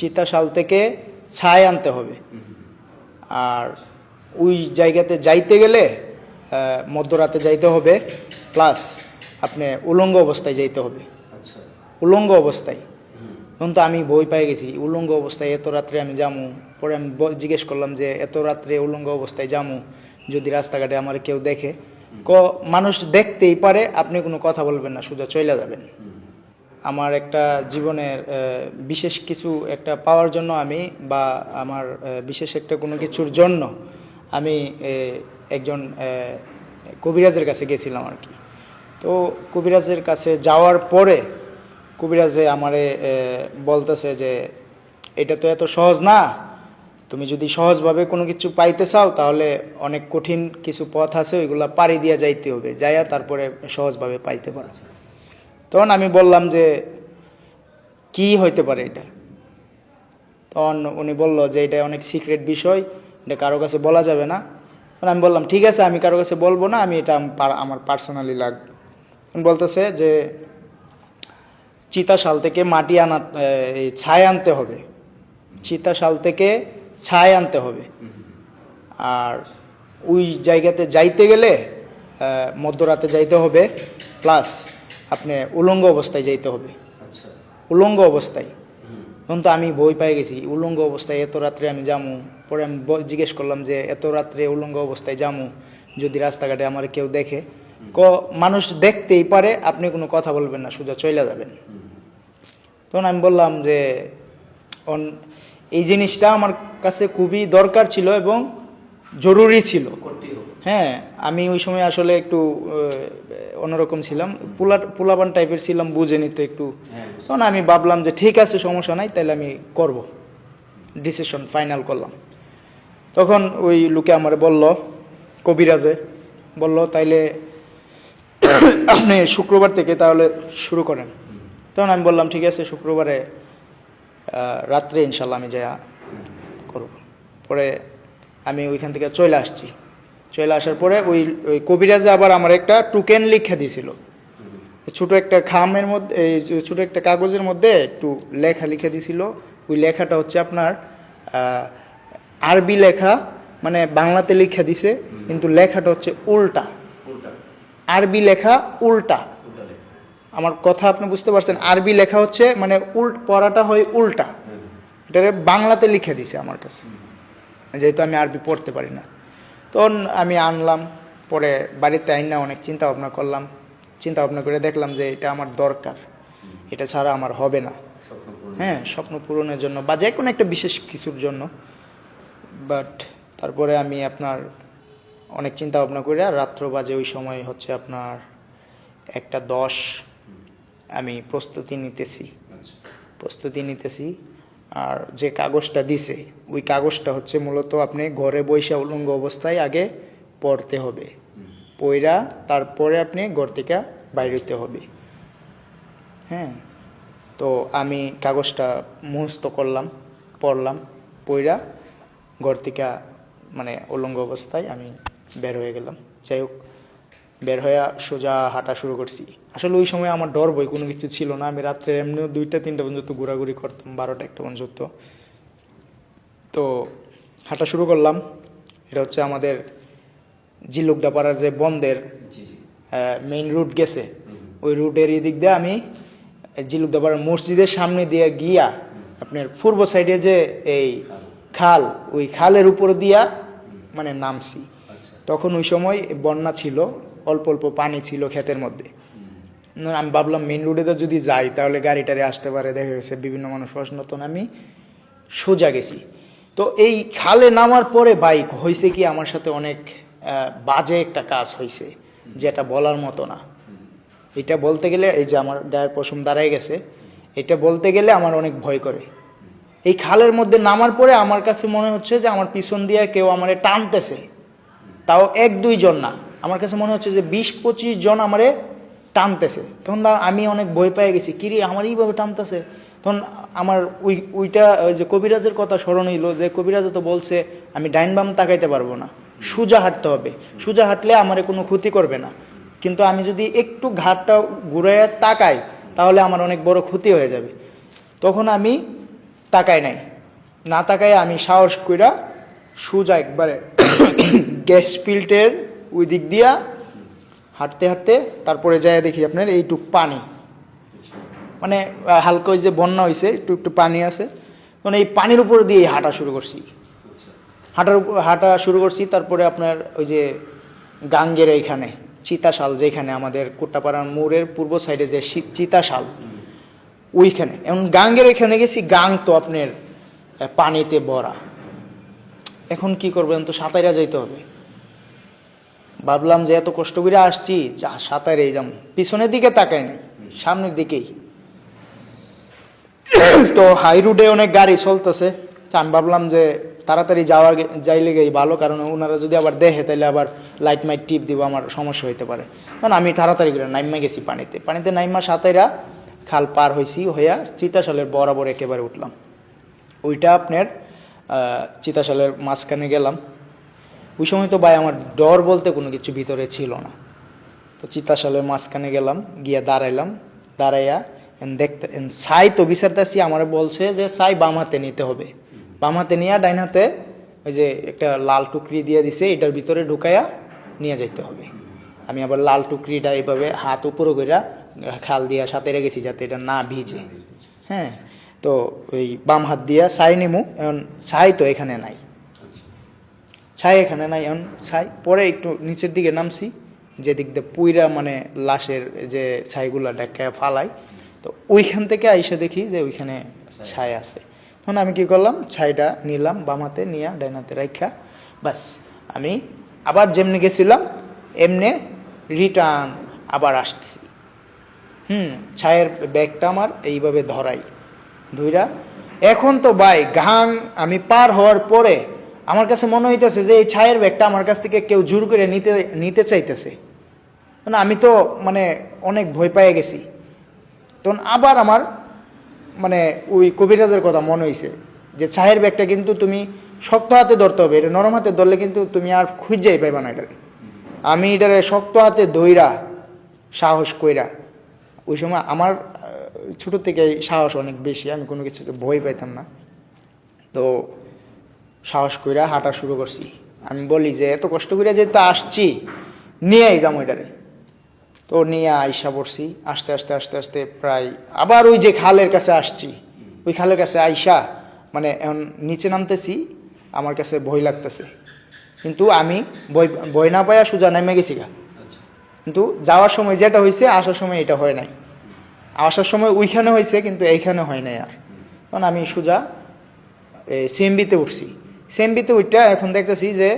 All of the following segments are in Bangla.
চিতাশাল থেকে ছাই আনতে হবে। আর ওই জায়গাতে যাইতে গেলে মধ্যরাতে যাইতে হবে, প্লাস আপনি উলঙ্গ অবস্থায় যাইতে হবে। উলঙ্গ অবস্থায় তখন তো আমি ভয় পেয়ে গেছি, উলঙ্গ অবস্থায় এত রাত্রে আমি যামু। পরে আমি জিজ্ঞেস করলাম যে এত রাত্রে উলঙ্গ অবস্থায় যামু, যদি রাস্তাঘাটে আমার কেউ দেখে, মানুষ দেখতেই পারে, আপনি কোনো কথা বলবেন না, সোজা চলে যাবেন। আমার একটা জীবনের বিশেষ কিছু একটা পাওয়ার জন্য আমি, বা আমার বিশেষ একটা কোনো কিছুর জন্য আমি একজন কবিরাজের কাছে গেছিলাম আর কি। তো কবিরাজের কাছে যাওয়ার পরে কবিরাজে আমারে বলতেছে যে এটা তো এত সহজ না, তুমি যদি সহজভাবে কোনো কিছু পাইতে চাও তাহলে অনেক কঠিন কিছু পথ আছে, ওইগুলো পাড়ি দিয়ে যাইতে হবে, যাইয়া তারপরে সহজভাবে পাইতে পারো। তখন আমি বললাম যে কি হইতে পারে এটা। তখন উনি বলল যে এটা অনেক সিক্রেট বিষয়, এটা কারো কাছে বলা যাবে না। তখন আমি বললাম ঠিক আছে, আমি কারো কাছে বলবো না, আমি এটা আমার পার্সোনালি লাগবে। বলতেছে যে চিতাশাল থেকে মাটি আনা, ছাই আনতে হবে, চিতাশাল থেকে ছাই আনতে হবে। আর ওই জায়গাতে যাইতে গেলে মধ্যরাতে যাইতে হবে, প্লাস আপনি উলঙ্গ অবস্থায় যাইতে হবে। উলঙ্গ অবস্থায় তখন তো আমি ভয় পেয়ে গেছি, উলঙ্গ অবস্থায় এত রাত্রে আমি যামু। পরে আমি জিজ্ঞেস করলাম যে এত রাত্রে উলঙ্গ অবস্থায় যামু, যদি রাস্তাঘাটে আমার কেউ দেখে, মানুষ দেখতেই পারে, আপনি কোনো কথা বলবেন না, সোজা চলে যাবেন। তখন আমি বললাম যে এই জিনিসটা আমার কাছে খুবই দরকার ছিল এবং জরুরি ছিল। হ্যাঁ, আমি ওই সময় আসলে একটু অন্যরকম ছিলাম, পোলাপান টাইপের ছিলাম, বুঝে নিতে একটু। তখন আমি ভাবলাম যে ঠিক আছে, সমস্যা নাই, তাহলে আমি করব, ডিসিশন ফাইনাল করলাম। তখন ওই লোকে আমার বলল, কবিরাজে বলল তাইলে আপনি শুক্রবার থেকে তাহলে শুরু করেন। তখন আমি বললাম ঠিক আছে, শুক্রবারে রাত্রে ইনশাল্লাহ আমি যা করব। পরে আমি ওইখান থেকে চলে আসছি। চলে আসার পরে ওই কবিরাজে আবার আমার একটা টোকেন লিখে দিয়েছিল, ছোটো একটা খামের মধ্যে, ছোটো একটা কাগজের মধ্যে একটু লেখা লিখে দিয়েছিল। ওই লেখাটা হচ্ছে আপনার আরবি লেখা, মানে বাংলাতে লিখে দিছে, কিন্তু লেখাটা হচ্ছে উল্টা। আরবি লেখা উল্টা। আমার কথা আপনি বুঝতে পারছেন? আরবি লেখা হচ্ছে মানে পড়াটা হয় উল্টা, এটা বাংলাতে লিখে দিছে আমার কাছে, যেহেতু আমি আরবি পড়তে পারি না। তখন আমি আনলাম, পরে বাড়িতে আইনা অনেক চিন্তা ভাবনা করলাম, চিন্তা ভাবনা করে দেখলাম যে এটা আমার দরকার, এটা ছাড়া আমার হবে না। হ্যাঁ, স্বপ্ন পূরণের জন্য বা যে কোনো একটা বিশেষ কিছুর জন্য। বাট তারপরে আমি আপনার অনেক চিন্তা ভাবনা করে রাত্র বাজে ওই সময় হচ্ছে আপনার 1:10, আমি প্রস্তুতি নিতেছি। আর যে কাগজটা দিছে ওই কাগজটা হচ্ছে মূলত আপনি ঘরে বসে উলঙ্গ অবস্থায় আগে পড়তে হবে, পড়া তারপরে আপনি ঘর থেকে বাইরে হতে হবে। হ্যাঁ, তো আমি কাগজটা মুখস্থ করলাম, পড়লাম, পড়া ঘর থেকে মানে উলঙ্গ অবস্থায় আমি বের হয়ে গেলাম। যাই হোক, বের হয়ে সোজা হাঁটা শুরু করছি। আসলে ওই সময় আমার ডর বই কোনো কিছু ছিল না, আমি রাত্রে এমনিও 2টা-3টা পর্যন্ত ঘোরাঘুরি করতাম, 12টা-1টা পর্যন্ত। তো হাঁটা শুরু করলাম। এটা হচ্ছে আমাদের ঝিলুকদাপাড়ার যে বন্দর মেইন রুট গেছে, ওই রুটের এদিক দিয়ে আমি ঝিলুকদাপাড়ার মসজিদের সামনে দিয়ে গিয়া আপনার পূর্ব সাইডে যে এই খাল, ওই খালের উপর দিয়া মানে নামছি। তখন ওই সময় বন্যা ছিল, অল্প অল্প পানি ছিল ক্ষেতের মধ্যে। আমি ভাবলাম মেন রোডে যদি যাই তাহলে গাড়ি টাড়ি আসতে পারে, দেখা গেছে বিভিন্ন মানুষ প্রশ্ন। তখন আমি সোজা গেছি। তো এই খালে নামার পরে বাইক হয়েছে কি আমার সাথে অনেক বাজে একটা কাজ হয়েছে, যেটা বলার মতো না। এটা বলতে গেলে, এই যে আমার গায়ের পশম দাঁড়ায় গেছে, এটা বলতে গেলে আমার অনেক ভয় করে। এই খালের মধ্যে নামার পরে আমার কাছে মনে হচ্ছে যে আমার পিছন দিয়ে কেউ আমারে টানতেছে, তাও 1-2 জন না, আমার কাছে মনে হচ্ছে যে 20-25 জন আমারে টানতেছে। তখন আমি অনেক ভয় পেয়ে গেছি, কিরে আমার এইভাবে টানতেছে। তখন আমার ওই যে কবিরাজের কথা স্মরণ হইল, যে কবিরাজ তো বলছে আমি ডাইন বাম তাকাইতে পারবো না, সোজা হাঁটতে হবে, সোজা হাঁটলে আমার কোনো ক্ষতি করবে না, কিন্তু আমি যদি একটু ঘাটটা ঘুরে তাকাই তাহলে আমার অনেক বড় ক্ষতি হয়ে যাবে। তখন আমি তাকায় নাই, না তাকায় আমি সাহস কইরা সোজা একবারে গ্যাস ফিল্টের ওই দিক দিয়া হাঁটতে হাঁটতে তারপরে যায় দেখি আপনার এইটুক পানি, মানে হালকা ওই যে বন্যা হয়েছে একটু একটু পানি আছে, মানে এই পানির উপর দিয়ে হাঁটা শুরু করছি, হাঁটা শুরু করছি। তারপরে আপনার ওই যে গাঙ্গের এইখানে চিতাশাল, যেখানে আমাদের কোট্টাপাড়ার মোড়ের পূর্ব সাইডে যে চিতাশাল, ওইখানে এমন গাঙ্গের এখানে গেছি, গাং তো আপনার পানিতে ভরা। এখন কি করবেন, তো সাঁতাইরা যাইতে হবে। ভাবলাম যে এত কষ্ট করে আসছি, যা সাঁতারে যাম, পিছনের দিকে তাকাই না, সামনের দিকেই। তো হাই রোডে অনেক গাড়ি চলতেছে, আমি ভাবলাম যে তাড়াতাড়ি যাইলে গেই ভালো, কারণ ওনারা যদি আবার দেখে তাহলে আবার লাইট মাইট টিপ দিব, আমার সমস্যা হইতে পারে। কারণ আমি তাড়াতাড়ি করে নাইমা গেছি পানিতে নাইমা সাঁতাইরা খাল পার হয়েছি, হইয়া চিতাশালের বরাবর একেবারে উঠলাম। ওইটা আপনার চিতাশালের মাঝখানে গেলাম। ওই সময় তো ভাই আমার ডর বলতে কোনো কিছু ভিতরে ছিল না। তো চিতাশালের মাঝখানে গেলাম, গিয়া দাঁড়াইয়া দেখতে ছাই তো বিচারতেছি, আমার বলছে যে ছাই বাম হাতে নিতে হবে, বাম হাতে নিয়ে ডাইন হাতে ওই যে একটা লাল টুকরি দিয়ে দিছে, এটার ভিতরে ঢুকাইয়া নিয়ে যাইতে হবে। আমি আবার লাল টুকরিটা এইভাবে হাত উপরে কইরা খাল দিয়া সাথে রেখেছি যাতে এটা না ভিজে। হ্যাঁ, তো ওই বাম হাত দিয়া ছাই নিমু। এখন ছাই তো এখানে নাই, ছাই এখানে নাই। এখন ছাই পরে একটু নিচের দিকে নামছি, যে দিক দিয়ে পুইরা মানে লাশের যে ছাইগুলা ডেকে ফালাই, তো ওইখান থেকে আইসা দেখি যে ওইখানে ছাই আছে। তখন আমি কি করলাম, ছাইটা নিলাম বাম হাতে, নিয়ে ডাইন হাতে রাখা, বাস আমি আবার যেমনি গেছিলাম এমনি রিটার্ন আবার আসতেছি। ছায়ের ব্যাগটা আমার এইভাবে ধইরা। এখন তো ভাই ঘাম আমি পার হওয়ার পরে আমার কাছে মনে হইতেছে যে এই ছায়ের ব্যাগটা আমার কাছ থেকে কেউ জোর করে নিতে চাইতেছে। মানে আমি তো মানে অনেক ভয় পেয়ে গেছি। তখন আবার আমার মানে ওই কবিরাজের কথা মনে হয়েছে যে ছায়ের ব্যাগটা কিন্তু তুমি শক্ত হাতে ধরতে হবে, এটা নরম হাতে ধরলে কিন্তু তুমি আর খুঁজেই পাইবা না এটারে। আমি এটারে শক্ত হাতে ধইরা সাহস কইরা, ওই সময় আমার ছোটো থেকে সাহস অনেক বেশি, আমি কোনো কিছুতে ভয় পাইতাম না। তো সাহস কইরা হাঁটা শুরু করছি। আমি বলি যে এত কষ্ট করে যেহেতু আসছি, নিয়েই যাবো এটারে। তো নিয়ে আইসা পড়ছি, আস্তে আস্তে আস্তে আস্তে প্রায় আবার ওই যে খালের কাছে আসছি। ওই খালের কাছে আইসা মানে এখন নিচে নামতেছি, আমার কাছে ভয় লাগতেছে, কিন্তু আমি ভয় না পাইয়া সোজা নেমে গেছি গা। কিন্তু যাওয়ার সময় যেটা হয়েছে, আসার সময় এটা হয় নাই। আসার সময় ওইখানে হয়েছে, কিন্তু এইখানে হয় নাই। আর কারণ আমি সোজা সিএমবিতে উঠছি। সিএমবিতে উঠটা এখন দেখতেছি যে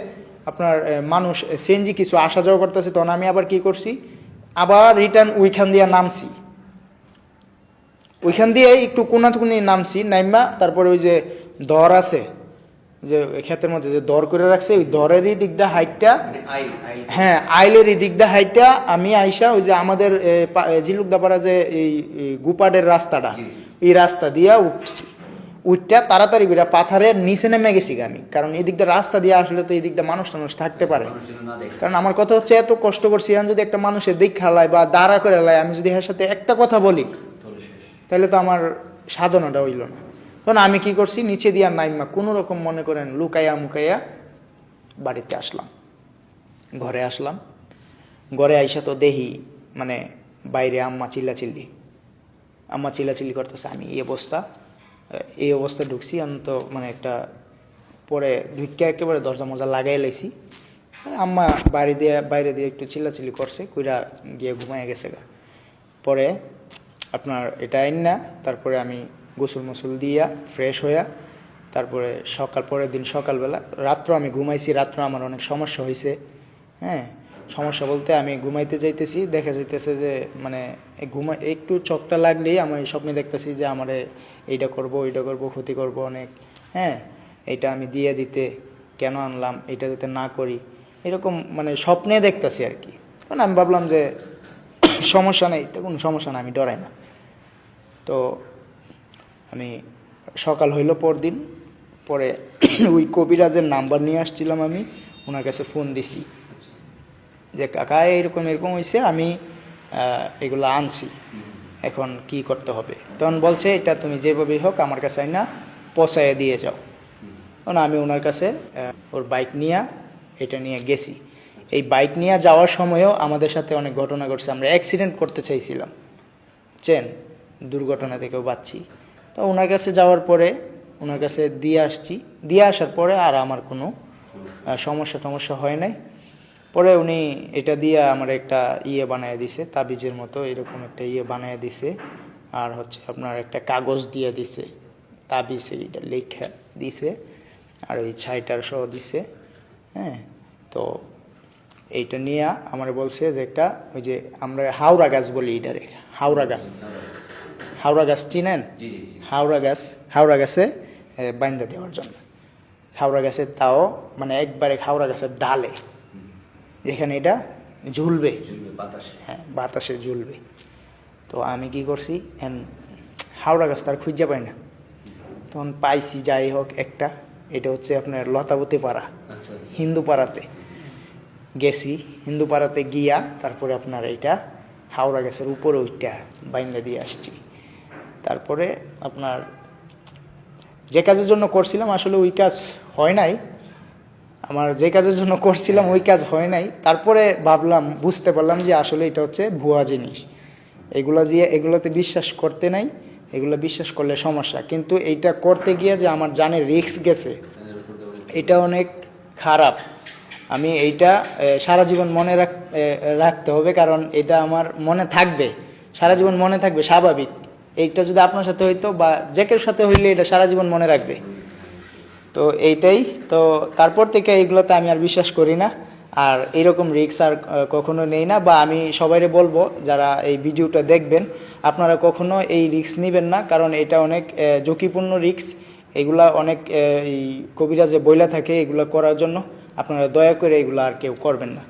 আপনার মানুষ সিএনজি কিছু আসা যাওয়া করতেছে। তখন আমি আবার কি করছি, আবার রিটার্ন ওইখান দিয়ে নামছি, ওইখান দিয়ে একটু কোনাকুনি নামছি, নাইমা তারপরে ওই যে দর আছে, যে ক্ষেতের মধ্যে যে দর করে রাখছে, ওই দরেরই দিক দিয়ে হাইটটা, হ্যাঁ আইলেরই দিক দিয়ে হাইটটা আমি আইসা ওই যে আমাদের ঝিলুকদাপাড়া যে এই গুপাডের রাস্তাটা, এই রাস্তা দিয়া উঠছি। উঠটা তাড়াতাড়ি করে পাথারের নিচে নেমে গেছি আমি, কারণ এই দিক দিয়ে রাস্তা দিয়ে আসলে তো এই দিক দিয়ে মানুষ থাকতে পারে। কারণ আমার কথা হচ্ছে এত কষ্ট করছি, এখন যদি একটা মানুষের দিক খালায় বা দাঁড়া করে লাই, আমি যদি এর সাথে একটা কথা বলি তাহলে তো আমার সাধনাটা হইল না। তখন আমি কি করছি, নিচে দিয়া নাইমা কোনো রকম মনে করেন লুকাইয়া মুকাইয়া বাড়িতে আসলাম, ঘরে আসলাম। ঘরে আইসা তো দেখি মানে বাইরে আম্মা চিল্লাচিল্লি করতেছে। আমি এই অবস্থা ঢুকছি, আমি তো মানে একটা পরে ঢুকিয়া একেবারে দরজা মজা লাগাই লাইছি। আম্মা বাইরে দিয়ে একটু চিল্লাচিল্লি করছে, কইরা গিয়ে ঘুমাইয়া গেছে গা। পরে আপনার এটা আইন না, তারপরে আমি গোসল মোসল দিয়া ফ্রেশ হইয়া তারপরে পরের দিন সকালবেলা, রাত্র আমি ঘুমাইছি। রাত্র আমার অনেক সমস্যা হয়েছে। হ্যাঁ, সমস্যা বলতে আমি ঘুমাইতে যাইতেছি, দেখা যাইতেছে যে মানে একটু চোখটা লাগলেই আমি স্বপ্নে দেখতেছি যে আমারে এইটা করব ওইটা করব, ক্ষতি করব অনেক। হ্যাঁ, এইটা আমি দিয়ে দিতে কেন আনলাম, এইটা যাতে না করি, এরকম মানে স্বপ্নে দেখতেছি আর কি। কারণ আমি ভাবলাম যে সমস্যা নেই, তো কোনো সমস্যা না, আমি ডরাই না। তো আমি সকাল হইল পরদিন, পরে ওই কবিরাজের নাম্বার নিয়ে আসছিলাম, আমি ওনার কাছে ফোন দিছি যে কাকা এরকম হয়েছে, আমি এগুলো আনছি, এখন কি করতে হবে। তখন বলছে এটা তুমি যেভাবেই হোক আমার কাছে আইনা পচাইয়ে দিয়ে যাও। কারণ আমি ওনার কাছে ওর বাইক নিয়ে এটা নিয়ে গেছি। এই বাইক নিয়ে যাওয়ার সময়ও আমাদের সাথে অনেক ঘটনা ঘটছে, আমরা অ্যাক্সিডেন্ট করতে চাইছিলাম, বুঝছেন, দুর্ঘটনা থেকেও বাঁচছি। তো ওনার কাছে যাওয়ার পরে ওনার কাছে দিয়ে আসছি, দিয়ে আসার পরে আর আমার কোনো সমস্যা হয় নাই। পরে উনি এটা দিয়ে আমার একটা বানিয়ে দিছে, তাবিজের মতো এরকম একটা বানিয়ে দিছে, আর হচ্ছে আপনার একটা কাগজ দিয়ে দিছে, তাবিজ এইটা লেখা দিছে, আর ওই ছাইটার সহ দিছে। হ্যাঁ, তো এইটা নিয়ে আমার বলছে যে একটা ওই যে আমরা হাওড়া গাছ বলি এটারে, হাওড়া গাছ চিনেন? হাওড়া গাছে বাইন্দা দেওয়ার জন্য। হাওড়া গাছের তাও মানে একবারে হাওড়া গাছের ডালে, যেখানে এটা ঝুলবে, হ্যাঁ বাতাসে ঝুলবে। তো আমি কি করছি, হাওড়া গাছ তার খুঁজে পাই না, তখন পাইছি যাই হোক একটা, এটা হচ্ছে আপনার লতাবতী পাড়া, হিন্দু পাড়াতে গেছি, হিন্দু পাড়াতে গিয়া তারপরে আপনার এইটা হাওড়া গাছের উপরে ওইটা বাইন্দা দিয়ে আসছি। তারপরে আপনার যে কাজের জন্য করছিলাম আসলে ওই কাজ হয় নাই, আমার যে কাজের জন্য করছিলাম ওই কাজ হয় নাই। তারপরে ভাবলাম, বুঝতে পারলাম যে আসলে এটা হচ্ছে ভুয়া জিনিস, এগুলোতে বিশ্বাস করতে নাই, এগুলো বিশ্বাস করলে সমস্যা। কিন্তু এইটা করতে গিয়ে যে আমার জানের রিস্ক গেছে, এটা অনেক খারাপ। আমি এইটা সারা জীবন মনে রাখতে হবে, কারণ এটা আমার মনে থাকবে, সারা জীবন মনে থাকবে, স্বাভাবিক। এইটা যদি আপনার সাথে হইতো বা যে কেউ সাথে হইলে এটা সারা জীবন মনে রাখবে। তো এইটাই তো, তারপর থেকে এইগুলোতে আমি আর বিশ্বাস করি না, আর এরকম রিস্ক আর কখনো নেই না। বা আমি সবাইরে বলবো যারা এই ভিডিওটা দেখবেন, আপনারা কখনো এই রিস্ক নেবেন না, কারণ এটা অনেক ঝুঁকিপূর্ণ রিস্ক। এগুলা অনেক এই কবিরাজে বইলা থাকে এগুলো করার জন্য, আপনারা দয়া করে এগুলো আর কেউ করবেন না।